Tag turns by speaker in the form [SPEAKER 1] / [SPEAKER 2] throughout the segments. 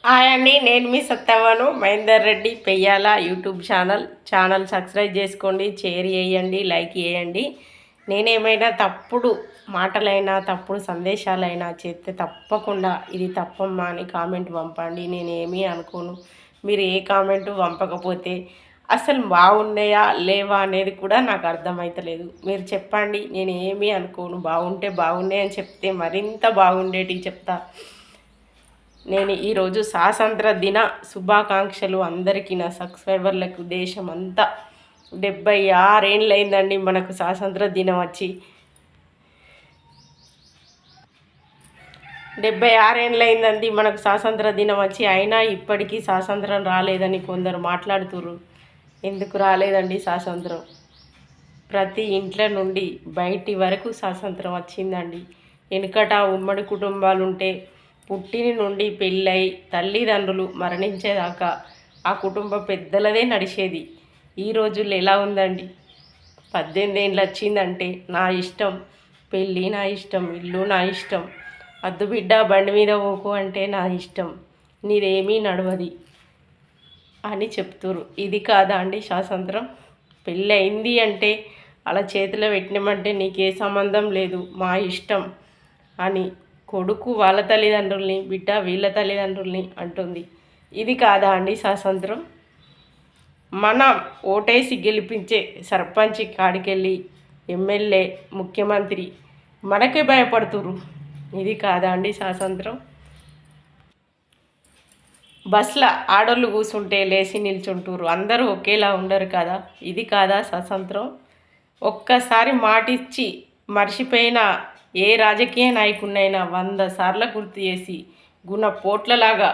[SPEAKER 1] Hi అండి, నేను మీ సత్తవ్వను. Mahender Reddy Peyyala YouTube channel subscribe చేసుకోండి, షేర్ చేయండి, లైక్ చేయండి. నేనేమైనా తప్పుడు మాటలైనా తప్పుడు సందేశాలైనా చేస్తే తప్పకుండా ఇది తప్పమ్మా అని కామెంట్ పంపండి. నేనేమీ అనుకోను. మీరు ఏ కామెంటు పంపకపోతే అసలు బాగున్నాయా లేవా అనేది కూడా నాకు అర్థమవుతలేదు. మీరు చెప్పండి, నేను ఏమీ అనుకోను. బాగుంటే బాగున్నాయని చెప్తే మరింత బాగుండేటివి చెప్తా. నేను ఈరోజు స్వాతంత్ర దిన శుభాకాంక్షలు అందరికీ, నా సబ్స్క్రైబర్లకు. దేశం అంతా 76 ఏళ్ళు అయిందండి మనకు స్వాతంత్ర దినం వచ్చి. 76 ఏళ్ళు అయిందండి మనకు స్వాతంత్ర దినం వచ్చి. అయినా ఇప్పటికీ స్వాతంత్రం రాలేదని కొందరు మాట్లాడుతుర్రు. ఎందుకు రాలేదండి స్వాతంత్రం? ప్రతి ఇంట్లో నుండి బయటి వరకు స్వాతంత్రం వచ్చిందండి. వెనుకట ఉమ్మడి కుటుంబాలు ఉంటే పుట్టిన నుండి పెళ్ళై తల్లిదండ్రులు మరణించేదాకా ఆ కుటుంబ పెద్దలదే నడిచేది. ఈ రోజుల్లో ఎలా ఉందండి? 18 ఏళ్ళు వచ్చిందంటే నా ఇష్టం, పెళ్ళి నా ఇష్టం, ఇల్లు నా ఇష్టం, అద్దు బిడ్డ బండి మీద పోకు అంటే నా ఇష్టం, నీదేమీ నడవది అని చెప్తురు. ఇది కాదా అండి స్వాతంత్రం? పెళ్ళి అయింది అంటే అలా చేతిలో పెట్టినామంటే నీకే సంబంధం లేదు, మా ఇష్టం అని కొడుకు వాళ్ళ తల్లిదండ్రుల్ని, బిడ్డ వీళ్ళ తల్లిదండ్రుల్ని అంటుంది. ఇది కాదా అండి స్వాతంత్రం? మనం ఓటేసి గెలిపించే సర్పంచ్ కాడికెళ్ళి ఎమ్మెల్యే, ముఖ్యమంత్రి మనకే భయపడుతురు. ఇది కాదా అండి స్వాతంత్రం? బస్సులో ఆడోళ్ళు కూర్చుంటే లేచి నిల్చుంటారు, అందరూ ఒకేలా ఉండరు కదా. ఇది కాదా స్వాతంత్రం? ఒక్కసారి మాటిచ్చి మర్చిపోయిన ఏ రాజకీయ నాయకుడినైనా 100 సార్లు గుర్తు చేసి గుణ పోట్లలాగా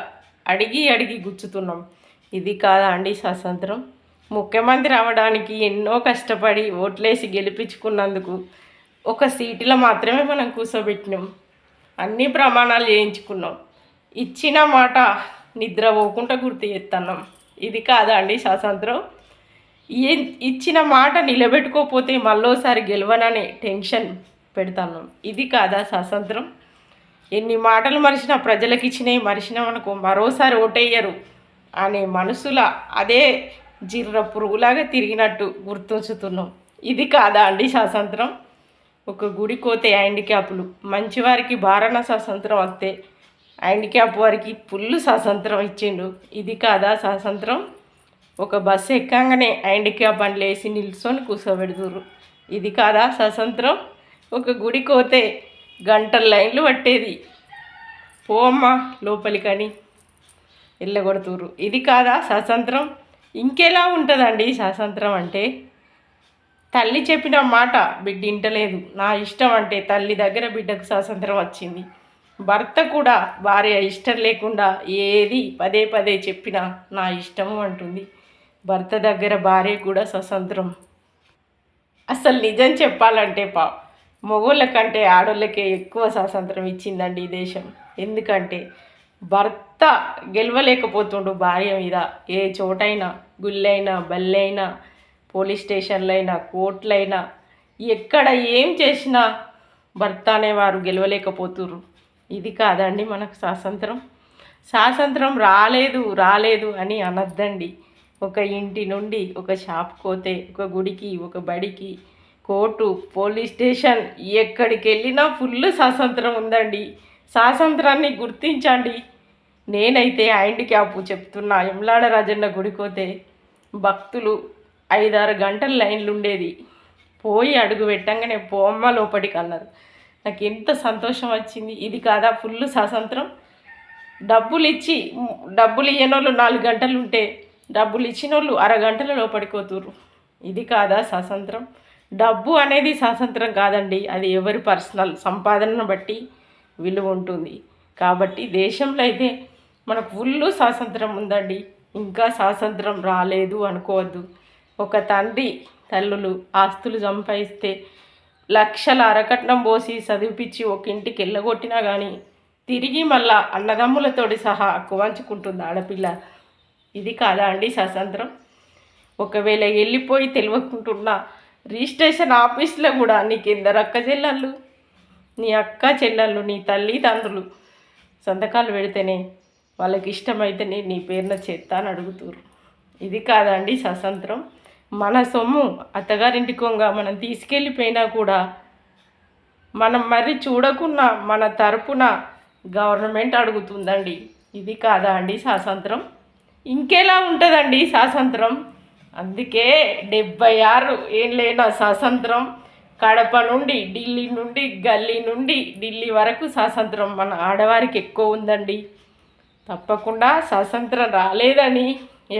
[SPEAKER 1] అడిగి అడిగి గుచ్చుతున్నాం. ఇది కాదా అండి స్వాతంత్రం? ముఖ్యమంత్రి అవ్వడానికి ఎన్నో కష్టపడి ఓట్లేసి గెలిపించుకున్నందుకు ఒక సీటులో మాత్రమే మనం కూర్చోబెట్టినాం. అన్ని ప్రమాణాలు చేయించుకున్నాం. ఇచ్చిన మాట నిద్ర పోకుండా గుర్తు చేస్తున్నాం. ఇది కాదా అండి స్వాతంత్రం? ఇచ్చిన మాట నిలబెట్టుకోకపోతే మళ్ళోసారి గెలవననే టెన్షన్ పెడతాను. ఇది కాదా స్వాతంత్రం? ఎన్ని మాటలు మరిచినా ప్రజలకు ఇచ్చినవి మరిచినామనుకో మరోసారి ఓటేయరు అనే మనసుల అదే జిర్ర పురుగులాగా తిరిగినట్టు గుర్తుంచుతున్నాం. ఇది కాదా అండి స్వాతంత్రం? ఒక గుడి కోతే హ్యాండిక్యాప్లు, మంచివారికి బారణ స్వాతంత్రం వస్తే హ్యాండిక్యాప్ వారికి ఫుల్ స్వాతంత్రం ఇచ్చిండు. ఇది కాదా స్వాతంత్రం? ఒక బస్సు ఎక్కంగానే హ్యాండిక్యాప్ అని లేచి నిల్చొని కూర్చోబెడుతుర్రు. ఇది కాదా స్వాతంత్రం? ఒక గుడి కోతే గంటల లైన్లు పట్టేది, పోమ్మా లోపలికని వెళ్ళగొడుతుర్రు. ఇది కాదా స్వాతంత్రం? ఇంకెలా ఉంటుందండి స్వాతంత్రం అంటే? తల్లి చెప్పిన మాట బిడ్డ వింటలేదు, నా ఇష్టం అంటే తల్లి దగ్గర బిడ్డకు స్వాతంత్రం వచ్చింది. భర్త కూడా భార్య ఇష్టం లేకుండా ఏది పదే పదే చెప్పినా నా ఇష్టము అంటుంది. భర్త దగ్గర భార్య కూడా స్వతంత్రం. అసలు నిజం చెప్పాలంటే మగోళ్ళ కంటే ఆడోళ్ళకే ఎక్కువ స్వాతంత్రం ఇచ్చిందండి ఈ దేశం. ఎందుకంటే భర్త గెలవలేకపోతుండు భార్య మీద. ఏ చోటైనా, గుళ్ళైనా, బల్లైనా, పోలీస్ స్టేషన్లైనా, కోర్టులైనా, ఎక్కడ ఏం చేసినా భర్త అనేవారు గెలవలేకపోతుర్రు. ఇది కాదండి మనకు స్వాతంత్రం? స్వాతంత్రం రాలేదు రాలేదు అని అనద్దండి. ఒక ఇంటి నుండి ఒక షాప్ పోతే, ఒక గుడికి, ఒక బడికి, కోర్టు, పోలీస్ స్టేషన్, ఎక్కడికి వెళ్ళినా ఫుల్ స్వాతంత్రం ఉందండి. స్వాతంత్రాన్ని గుర్తించండి. నేనైతే హ్యాండిక్యాప్ చెప్తున్నా, యమలాడ రాజన్న గుడికోతే భక్తులు 5-6 గంటల లైన్లు ఉండేది. పోయి అడుగు పెట్టంగానే పోమ్మ లోపలికి అన్నారు. నాకు ఎంత సంతోషం వచ్చింది. ఇది కాదా ఫుల్ స్వాతంత్రం? డబ్బులు ఇయ్యనోళ్ళు 4 గంటలు ఉంటే డబ్బులు ఇచ్చిన వాళ్ళు అరగంటల లోపడిపోతుర్రు. ఇది కాదా స్వాతంత్రం? డబ్బు అనేది స్వాతంత్రం కాదండి, అది ఎవరి పర్సనల్ సంపాదనను బట్టి విలువ ఉంటుంది. కాబట్టి దేశంలో అయితే మనకు ఫుల్ స్వాతంత్రం ఉందండి. ఇంకా స్వాతంత్రం రాలేదు అనుకోవద్దు. ఒక తండ్రి తల్లులు ఆస్తులు సంపాదిస్తే లక్షల అరకట్నం పోసి చదివిపించి ఒక ఇంటికి వెళ్ళగొట్టినా కానీ తిరిగి మళ్ళా అన్నదమ్ములతోటి సహా కువంచుకుంటుంది ఆడపిల్ల. ఇది కాదా అండి స్వాతంత్రం? ఒకవేళ వెళ్ళిపోయి తెలియకుంటున్నా రిజిస్ట్రేషన్ ఆఫీస్లో కూడా నీకు ఎందరు అక్క చెల్లెళ్ళు, నీ అక్క చెల్లెళ్ళు, నీ తల్లిదండ్రులు సంతకాలు పెడితేనే వాళ్ళకి ఇష్టమైతే నేను నీ పేరున చేస్తా అని అడుగుతుర్రు. ఇది కాదండి స్వాతంత్రం. మన సొమ్ము అత్తగారింటికొంగ మనం తీసుకెళ్ళిపోయినా కూడా మనం మరి చూడకున్నా మన తరపున గవర్నమెంట్ అడుగుతుందండి. ఇది కాదా అండి స్వాతంత్రం? ఇంకెలా ఉంటుందండి స్వాతంత్రం? అందుకే 76 ఏళ్ళైన స్వాతంత్రం కడప నుండి ఢిల్లీ నుండి గల్లీ నుండి ఢిల్లీ వరకు స్వాతంత్రం మన ఆడవారికి ఎక్కువ ఉందండి. తప్పకుండా స్వాతంత్రం రాలేదని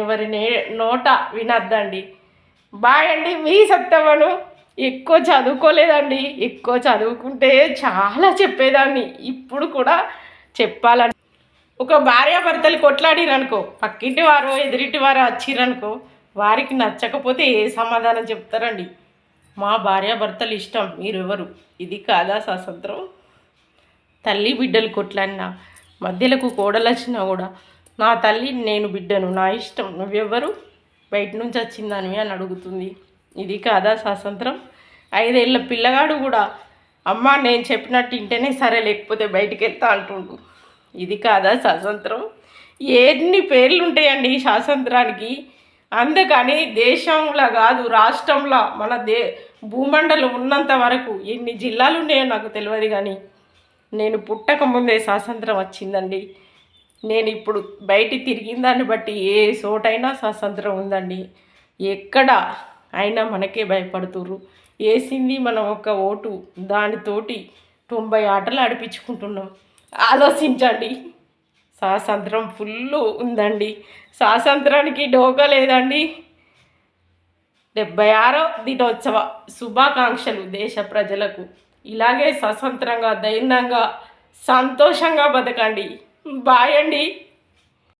[SPEAKER 1] ఎవరి నోట వినద్దండి. బాయ్ అండి. మీ సత్యవను. ఎక్కువ చదువుకోలేదండి. ఎక్కువ చదువుకుంటే చాలా చెప్పేదాన్ని. ఇప్పుడు కూడా చెప్పాలని ఒక భార్యాభర్తలు కొట్లాడిరనుకో, పక్కింటి వారో ఎదురింటి వారో వచ్చిరనుకో, వారికి నచ్చకపోతే ఏ సమాధానం చెప్తారండి? మా భార్యాభర్తలు ఇష్టం, మీరెవరు? ఇది కాదా స్వాతంత్రం? తల్లి బిడ్డలు కొట్లాడినా మధ్యలకు కోడలు వచ్చినా కూడా నా తల్లి నేను బిడ్డను, నా ఇష్టం, నువ్వెవ్వరు, బయట నుంచి వచ్చిందానివి అని అడుగుతుంది. ఇది కాదా స్వాతంత్రం? 5 ఏళ్ళ పిల్లగాడు కూడా అమ్మ నేను చెప్పినట్టు ఇంటేనే సరే లేకపోతే బయటికి వెళ్తా అంటుండు. ఇది కాదా స్వాతంత్రం? ఎన్ని పేర్లు ఉంటాయండి స్వాతంత్రానికి. అందుకని దేశంలో కాదు రాష్ట్రంలో మన భూమండలం ఉన్నంత వరకు ఎన్ని జిల్లాలు ఉన్నాయో నాకు తెలియదు, కానీ నేను పుట్టక ముందే స్వాతంత్రం వచ్చిందండి. నేను ఇప్పుడు బయట తిరిగిన దాన్ని బట్టి ఏ చోటైనా స్వాతంత్రం ఉందండి. ఎక్కడ అయినా మనకే భయపడుతుర్రు. వేసింది మనం ఒక ఓటు, దానితోటి 90 ఆటలు ఆడిపించుకుంటున్నాం. ఆలోచించండి. స్వాతంత్రం ఫుల్ ఉందండి. స్వాతంత్రానికి డోకా లేదండి. 76వ దినోత్సవ శుభాకాంక్షలు దేశ ప్రజలకు. ఇలాగే స్వతంత్రంగా ధైర్యంగా సంతోషంగా బతకండి. బాయ్ అండి.